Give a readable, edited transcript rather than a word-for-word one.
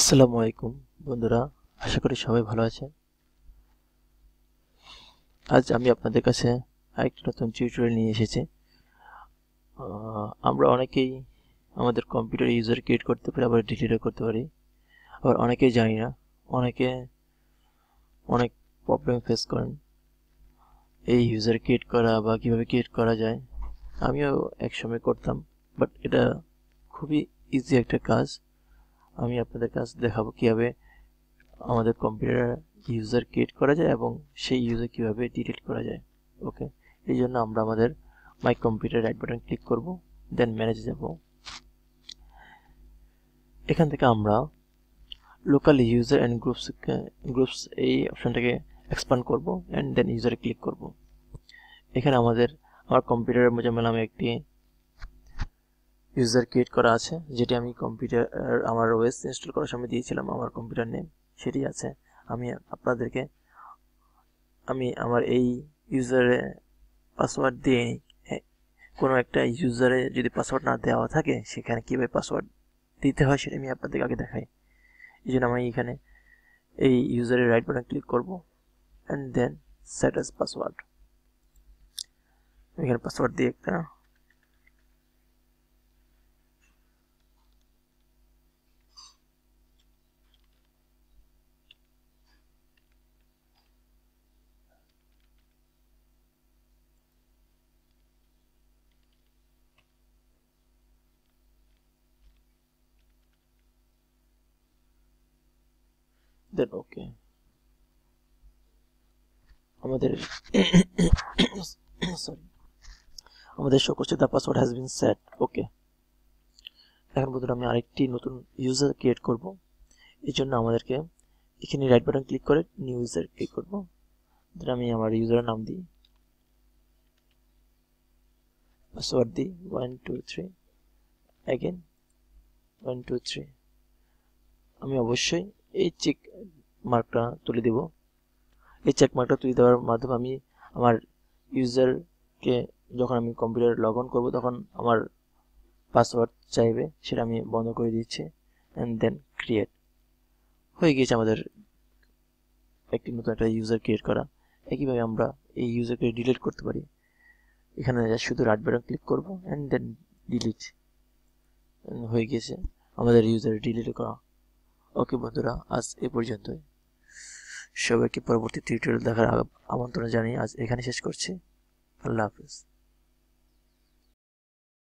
আসসালামু আলাইকুম বন্ধুরা, আশা করি সবাই ভালো আছেন। আজ আমি আপনাদের কাছে আরেকটি নতুন টিউটোরিয়াল নিয়ে এসেছি। আমরা অনেকেই আমাদের কম্পিউটারে ইউজার ক্রিয়েট করতে পারি, আবার ডিলিটও করতে পারি। আবার অনেকেই জানি না, অনেকে অনেক প্রবলেম ফেস করেন এই ইউজার ক্রিয়েট করা বা কিভাবে ক্রিয়েট করা যায়। আমিও একসময় করতাম, বাট এটা খুবই ইজি একটা কাজ। আমি আপনাদের কাজ দেখাবো কিভাবে আমাদের কম্পিউটারে ইউজার ক্রিয়েট করা যায় এবং সেই ইউজার কিভাবে ডিলিট করা যায়। ওকে, এই জন্য আমরা আমাদের my computer right button click করব, দেন ম্যানেজ যাব। এখান থেকে আমরা লোকাল ইউজার অ্যান্ড গ্রুপস এই অপশনটাকে এক্সপান্ড করব অ্যান্ড দেন ইউজারে ক্লিক করব। এখানে আমার কম্পিউটারের যেমন আমি একটি ইউজার ক্রিয়েট করা আছে, যেটি আমি কম্পিউটার আমার ওএস ইনস্টল করার সময় দিয়েছিলাম, আমার কম্পিউটার নেম সেটি আছে। আমি আমার এই ইউজারে পাসওয়ার্ড দিয়ে কোনো একটা ইউজারে যদি পাসওয়ার্ড না দেওয়া থাকে, সেখানে কীভাবে পাসওয়ার্ড দিতে হয় সেটা আমি আপনাদেরকে আগে দেখাই। এই জন্য আমি এখানে এই ইউজারের রাইট বাটন ক্লিক করব and then set as password. এখানে পাসওয়ার্ড দিয়ে একটা দেন ওকে। আমাদের সরি আমাদের শো করছে the password has been set. Okay, এখন বন্ধুরা আমি আরেকটি নতুন ইউজার ক্রিয়েট করব। এই জন্য আমাদেরকে এখানে রাইট বাটন ক্লিক করে নিউ ইউজার ক্লিক করব। দেন আমি আমার ইউজারের নাম দিই, পাসওয়ার্ড দিই 123, অ্যাগেন 123। আমি অবশ্যই এই চেক মার্কটা তুলে দেব। এই চেক মার্কটা তুলে দেওয়ার মাধ্যমে আমি আমার ইউজারকে যখন আমি কম্পিউটার লগ অন করবো তখন আমার পাসওয়ার্ড চাইবে, সেটা আমি বন্ধ করে দিচ্ছি অ্যান্ড দেন ক্রিয়েট। হয়ে গিয়েছে আমাদের একটি নতুন একটা ইউজার ক্রিয়েট করা। একইভাবে আমরা এই ইউজারকে ডিলিট করতে পারি। এখানে শুধু রাইট বাটন ক্লিক করব অ্যান্ড দেন ডিলিট। হয়ে গিয়েছে আমাদের ইউজার ডিলিট করা। ওকে বন্ধুরা, আজ এ পর্যন্তই। সবাইকে পরবর্তী টিউটোরিয়াল দেখার আমন্ত্রণ জানিয়ে আজ এখানে শেষ করছি। আল্লাহ হাফিজ।